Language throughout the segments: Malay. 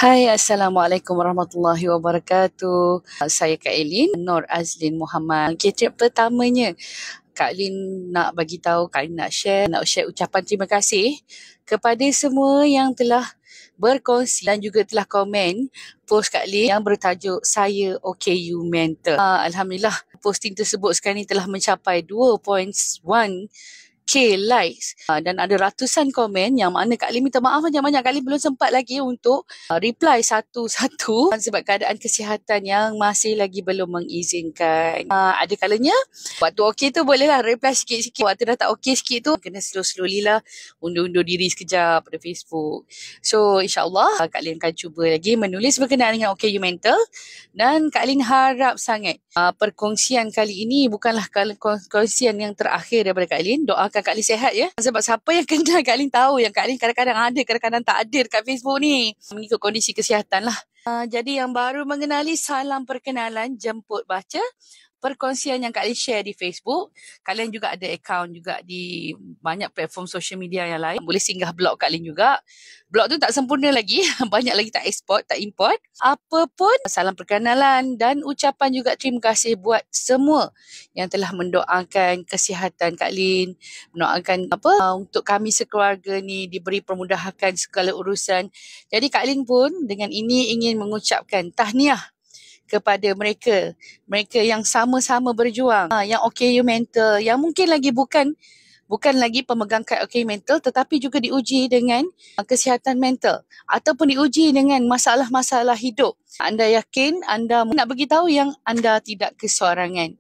Hai, Assalamualaikum warahmatullahi wabarakatuh. Saya Kak Elin, Nur Azlin Muhammad. Trip pertamanya, Kak Lin nak bagi tahu, Kak Lin nak share ucapan terima kasih kepada semua yang telah berkongsi dan juga telah komen post Kak Lin yang bertajuk Saya OKU Mentor. Alhamdulillah, posting tersebut sekarang ni telah mencapai 2.1K likes dan ada ratusan komen yang mana Kak Lin minta maaf banyak-banyak. Kak Lin belum sempat lagi untuk reply satu-satu sebab keadaan kesihatan yang masih lagi belum mengizinkan. Ada kalanya waktu okey tu bolehlah reply sikit-sikit. Waktu dah tak okey sikit tu kena slow-slowly lah undur-undur diri sekejap pada Facebook. So insyaAllah Kak Lin akan cuba lagi menulis berkenaan dengan OKU Mentor dan Kak Lin harap sangat perkongsian kali ini bukanlah perkongsian yang terakhir daripada Kak Lin. Doakan Kak Lin sihat ya. Sebab siapa yang kenal Kak Lin tahu yang Kak Lin kadang-kadang ada, kadang-kadang tak ada dekat Facebook ni. Mengikut kondisi kesihatan lah. Jadi yang baru mengenali, salam perkenalan, jemput baca. Perkongsian yang Kak Lin share di Facebook. Kalian juga ada akaun juga di banyak platform social media yang lain. Boleh singgah blog Kak Lin juga. Blog tu tak sempurna lagi. Banyak lagi tak export, tak import. Apa pun, salam perkenalan dan ucapan juga terima kasih buat semua yang telah mendoakan kesihatan Kak Lin. Mendoakan untuk kami sekeluarga ni diberi permudahan segala urusan. Jadi Kak Lin pun dengan ini ingin mengucapkan tahniah kepada mereka yang sama-sama berjuang, yang OKU Mentor, yang mungkin lagi bukan lagi pemegang kad OKU Mentor tetapi juga diuji dengan kesihatan mental ataupun diuji dengan masalah-masalah hidup. Anda yakin, anda nak beritahu yang anda tidak kesorangan.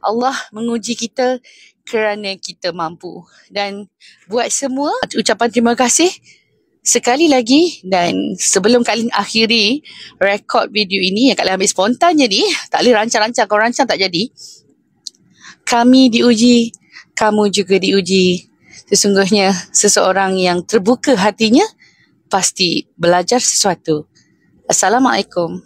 Allah menguji kita kerana kita mampu. Dan buat semua, ucapan terima kasih sekali lagi. Dan sebelum Kak Lin akhiri rekod video ini, yang Kak Lin ambil spontan jadi, tak boleh rancang-rancang, kau rancang tak jadi. Kami diuji, kamu juga diuji. Sesungguhnya seseorang yang terbuka hatinya pasti belajar sesuatu. Assalamualaikum.